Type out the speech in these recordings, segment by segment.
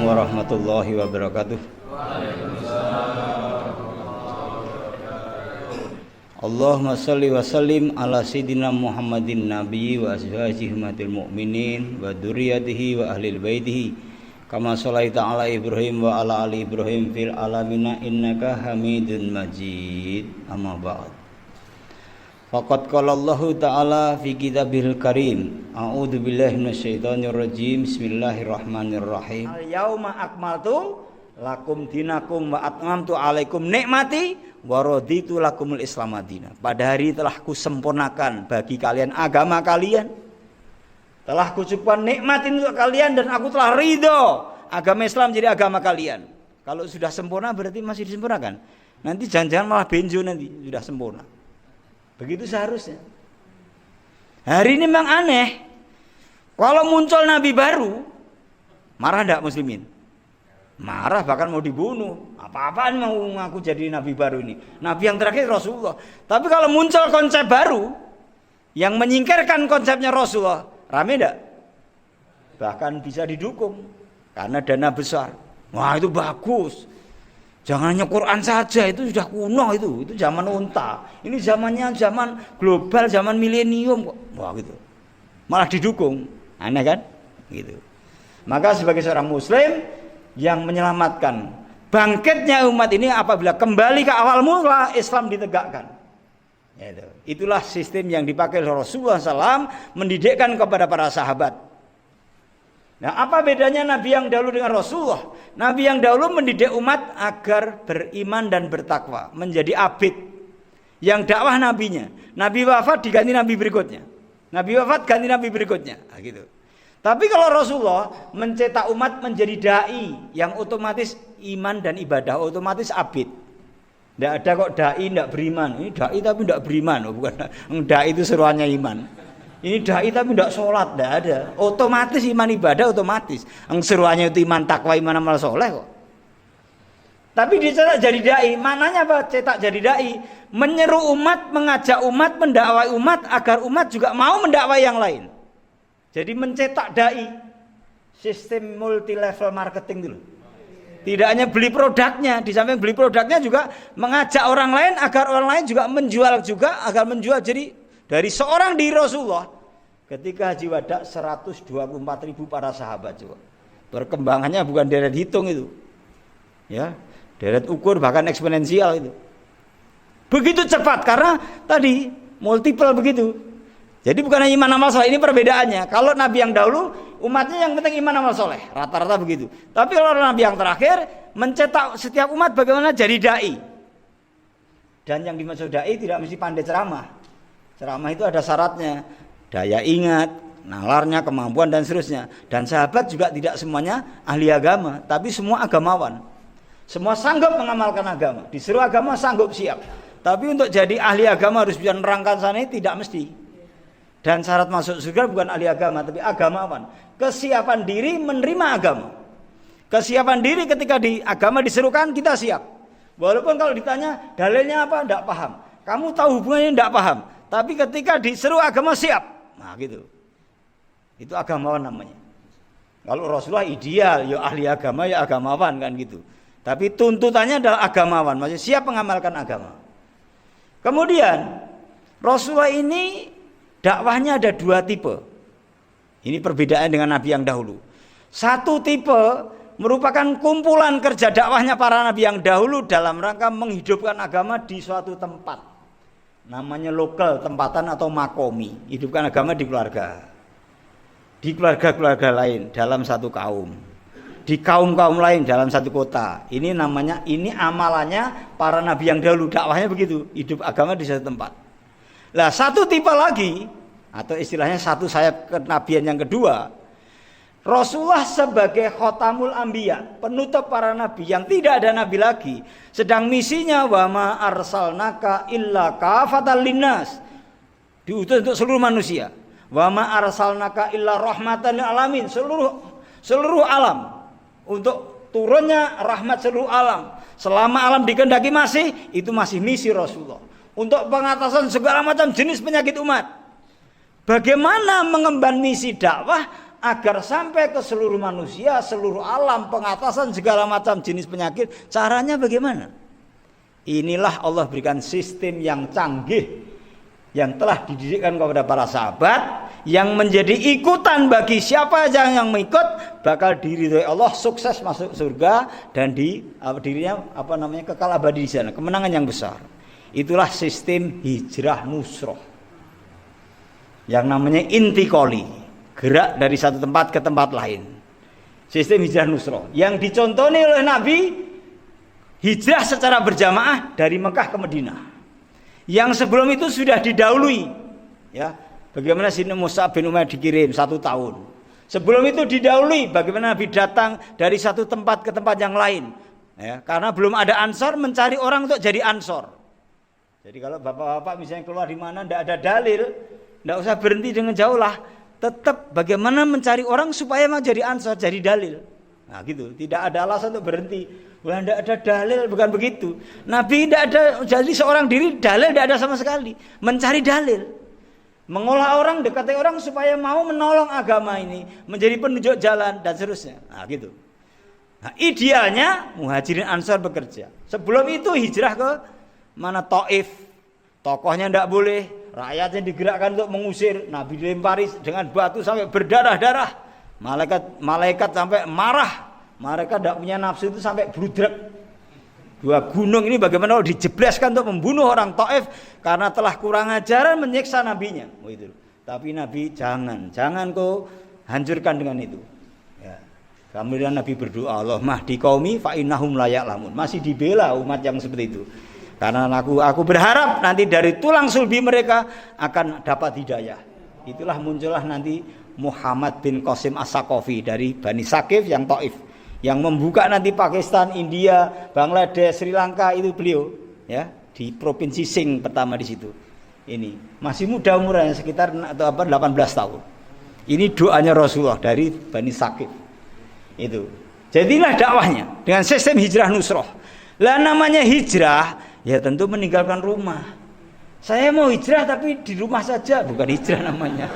warahmatullahi wabarakatuh. Allahumma salli wa sallim ala sayyidina Muhammadin nabiyyi wa azwajihi ummatil mu'minin wa dzurriyyatihi wa ahlil baitihi kama shallaita ala Ibrahim wa ala ali Ibrahim fil alamin innaka Hamidun Majid. Amma ba'd. Faqad qala Allah Ta'ala fi kitabil karim. A'udzu billahi minasyaitonir rajim. Bismillahirrahmanirrahim. Al-yauma akmaltu lakum dinakum wa atmamtu alaikum nikmati wa raditu lakumul Islam madina. Pada hari telah kusempurnakan bagi kalian agama kalian. Telah kucukupkan nikmat untuk kalian dan aku telah ridho agama Islam jadi agama kalian. Kalau sudah sempurna berarti masih disempurnakan. Nanti jangan-jangan malah benjo nanti sudah sempurna. Begitu seharusnya. Hari ini memang aneh. Kalau muncul nabi baru, marah enggak muslimin? Marah, bahkan mau dibunuh. Apa-apaan mau ngaku jadi nabi baru ini? Nabi yang terakhir Rasulullah. Tapi kalau muncul konsep baru yang menyingkirkan konsepnya Rasulullah, rame enggak? Bahkan bisa didukung karena dana besar. Wah, itu bagus. Jangan hanya Quran saja, itu sudah kuno itu zaman unta. Ini zamannya zaman global, zaman milenium kok. Wah gitu. Malah didukung. Aneh kan? Gitu. Maka sebagai seorang muslim yang menyelamatkan bangkitnya umat ini apabila kembali ke awal mula Islam ditegakkan. Gitu. Itulah sistem yang dipakai Rasulullah SAW mendidikkan kepada para sahabat. Nah, apa bedanya Nabi yang dahulu dengan Rasulullah? Nabi yang dahulu mendidik umat agar beriman dan bertakwa, menjadi abid. Yang dakwah nabinya. Nabi wafat diganti nabi berikutnya. Nabi wafat ganti nabi berikutnya. Nah, gitu. Tapi kalau Rasulullah mencetak umat menjadi dai yang otomatis iman dan ibadah, otomatis abid. Tidak ada kok dai tidak beriman. Ini dai tapi tidak beriman, oh, bukan. Dai itu seruannya iman. Ini dai tapi tidak sholat, tidak ada. Otomatis iman ibadah otomatis. Yang seruannya itu iman takwa, iman amal soleh kok. Tapi dicetak jadi dai, mananya apa? Cetak jadi dai, menyeru umat, mengajak umat, mendakwai umat agar umat juga mau mendakwai yang lain. Jadi mencetak dai, sistem multi level marketing dulu. Tidak hanya beli produknya, di samping beli produknya juga mengajak orang lain agar orang lain juga menjual juga agar menjual. Jadi dari seorang diri Rasulullah ketika Haji Wada 124.000 para sahabat juga. Perkembangannya bukan deret hitung itu. Ya, deret ukur bahkan eksponensial itu. Begitu cepat karena tadi multiple begitu. Jadi bukan hanya iman amal soleh, ini perbedaannya. Kalau Nabi yang dahulu umatnya yang penting iman amal soleh, rata-rata begitu. Tapi kalau Nabi yang terakhir mencetak setiap umat bagaimana jadi dai. Dan yang dimaksud dai tidak mesti pandai ceramah. Ceramah itu ada syaratnya, daya ingat, nalarnya, kemampuan dan seterusnya. Dan sahabat juga tidak semuanya ahli agama, tapi semua agamawan. Semua sanggup mengamalkan agama. Disuruh agama sanggup siap. Tapi untuk jadi ahli agama harus bisa menerangkan sana tidak mesti. Dan syarat masuk surga bukan ahli agama, tapi agamawan. Kesiapan diri menerima agama. Kesiapan diri ketika di agama diserukan kita siap. Walaupun kalau ditanya dalilnya apa tidak paham. Kamu tahu hubungannya tidak paham. Tapi ketika diseru agama siap. Nah gitu. Itu agamawan namanya. Kalau Rasulullah ideal, ya ahli agama, ya agamawan kan gitu. Tapi tuntutannya adalah agamawan, maksudnya siap mengamalkan agama. Kemudian Rasulullah ini dakwahnya ada dua tipe. Ini perbedaan dengan Nabi yang dahulu. Satu tipe merupakan kumpulan kerja dakwahnya para Nabi yang dahulu dalam rangka menghidupkan agama di suatu tempat. Namanya lokal, tempatan atau makomi. Hidupkan agama di keluarga. Di keluarga-keluarga lain dalam satu kaum. Di kaum-kaum lain dalam satu kota. Ini namanya, ini amalannya para nabi yang dahulu, dakwahnya begitu, hidup agama di satu tempat. Lah satu tipe lagi atau istilahnya satu sayap kenabian yang kedua, Rasulullah sebagai khotamul anbiya, penutup para nabi yang tidak ada nabi lagi, sedang misinya wa ma arsalnaka illa kafatan linnas, diutus untuk seluruh manusia. Wa ma arsalnaka illa rahmatan lil alamin, seluruh alam, untuk turunnya rahmat seluruh alam. Selama alam dikehendaki itu masih misi Rasulullah untuk pengatasan segala macam jenis penyakit umat. Bagaimana mengemban misi dakwah agar sampai ke seluruh manusia, seluruh alam, pengatasan segala macam jenis penyakit. Caranya bagaimana? Inilah Allah berikan sistem yang canggih yang telah dididikkan kepada para sahabat, yang menjadi ikutan bagi siapa yang mengikut bakal diridhoi Allah, sukses masuk surga dan dirinya kekal abadi di sana, kemenangan yang besar. Itulah sistem hijrah nusroh yang namanya intikoli, gerak dari satu tempat ke tempat lain. Sistem hijrah nusroh yang dicontohi oleh Nabi, hijrah secara berjamaah dari Mekah ke Madinah. Yang sebelum itu sudah didahului, ya. Bagaimana Sayyidina Mus'ab bin Umair dikirim 1 tahun. Sebelum itu didahului bagaimana Nabi datang dari satu tempat ke tempat yang lain, ya. Karena belum ada Ansor, mencari orang untuk jadi Ansor. Jadi kalau bapak-bapak misalnya keluar di mana tidak ada dalil, tidak usah berhenti dengan jauh lah. Tetap bagaimana mencari orang supaya mau jadi Ansor, jadi dalil. Nah gitu, tidak ada alasan untuk berhenti. Wah, tidak ada dalil, bukan begitu. Nabi tidak ada, jadi seorang diri dalil tidak ada sama sekali. Mencari dalil, mengolah orang, dekati orang supaya mau menolong agama ini, menjadi penunjuk jalan dan seterusnya. Nah gitu. Nah idealnya Muhajirin Ansor bekerja. Sebelum itu hijrah ke mana? Taif. Tokohnya tidak boleh, rakyatnya digerakkan untuk mengusir. Nabi dilempari dengan batu sampai berdarah-darah. Malaikat sampai marah. Mereka tidak punya nafsu itu sampai bludrek. 2 gunung ini bagaimana dijebleskan untuk membunuh orang Taif karena telah kurang ajaran menyiksa nabinya. Itu. Tapi Nabi jangan kau hancurkan dengan itu. Ya. Kemudian Nabi berdoa, Allahumma hdi qaumi fa innahum la ya'lamun. Masih dibela umat yang seperti itu. Karena aku berharap nanti dari tulang sulbi mereka akan dapat hidayah. Itulah muncullah nanti Muhammad bin Qasim As-Saqafi dari Bani Saqif yang Taif, yang membuka nanti Pakistan, India, Bangladesh, Sri Lanka, itu beliau, ya, di provinsi Singh pertama di situ. Ini masih muda umurnya sekitar 18 tahun. Ini doanya Rasulullah dari Bani Saqif. Itu. Jadilah dakwahnya dengan sistem hijrah nusroh. Lah namanya hijrah, ya tentu meninggalkan rumah. Saya mau hijrah tapi di rumah saja, bukan hijrah namanya.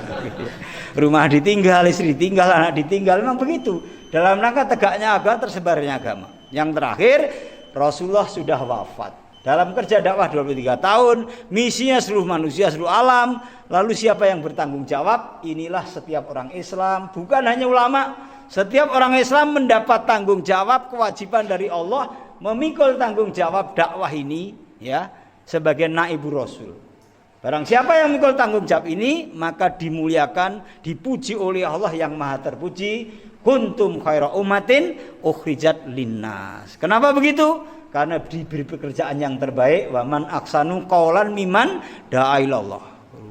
Rumah ditinggal, istri ditinggal, anak ditinggal, memang begitu. Dalam rangka tegaknya agama, tersebarnya agama. Yang terakhir, Rasulullah sudah wafat. Dalam kerja dakwah 23 tahun, misinya seluruh manusia, seluruh alam. Lalu siapa yang bertanggung jawab? Inilah setiap orang Islam, bukan hanya ulama. Setiap orang Islam mendapat tanggung jawab, kewajiban dari Allah memikul tanggung jawab dakwah ini, ya, sebagai naibu Rasul. Barang siapa yang memikul tanggung jawab ini, maka dimuliakan, dipuji oleh Allah yang Maha Terpuji. Kuntum khaira ummatin ukhrijat linnas. Kenapa begitu? Karena diberi pekerjaan yang terbaik. Wa man aksanu qaulan miman da'a ilallah.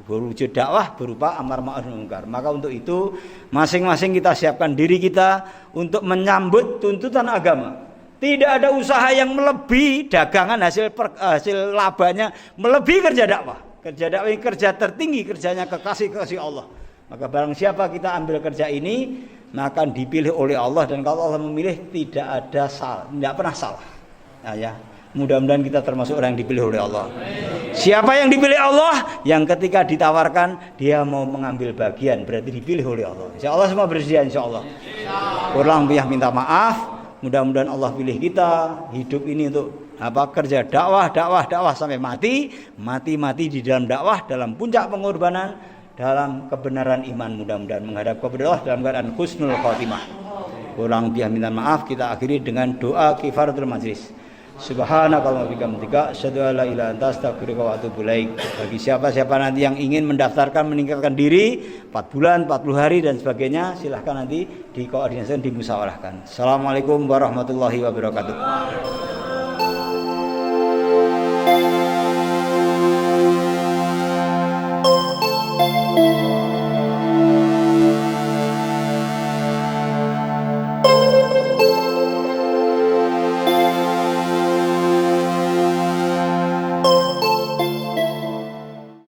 Berwujud dakwah berupa amar ma'ruf nahi munkar. Maka untuk itu masing-masing kita siapkan diri kita untuk menyambut tuntutan agama. Tidak ada usaha yang melebihi dagangan hasil labanya melebihi kerja dakwah. Kerja dakwah ini kerja tertinggi, kerjanya kekasih Allah. Maka barang siapa kita ambil kerja ini, maka akan dipilih oleh Allah, dan kalau Allah memilih tidak ada salah, tidak pernah salah. Nah, ya, mudah-mudahan kita termasuk orang yang dipilih oleh Allah. Siapa yang dipilih Allah? Yang ketika ditawarkan dia mau mengambil bagian, berarti dipilih oleh Allah. Insya Allah semua bersedia, insya Allah. Kurang lebih minta maaf. Mudah-mudahan Allah pilih kita hidup ini untuk kerja dakwah sampai mati di dalam dakwah, dalam puncak pengorbanan, dalam kebenaran iman. Mudah-mudahan menghadap kepada Allah dalam keadaan husnul khotimah. Kurang lebih minta maaf. Kita akhiri dengan doa kifaratul majlis. Subhanakallahumma wa bihamdika asyhadu an la ilaha illa anta astaghfiruka wa atubu ilaik. Bagi siapa-siapa nanti yang ingin mendaftarkan, meningkatkan diri 4 bulan, 40 hari dan sebagainya, silahkan nanti dikoordinasikan, dimusyawarahkan. Assalamualaikum warahmatullahi wabarakatuh.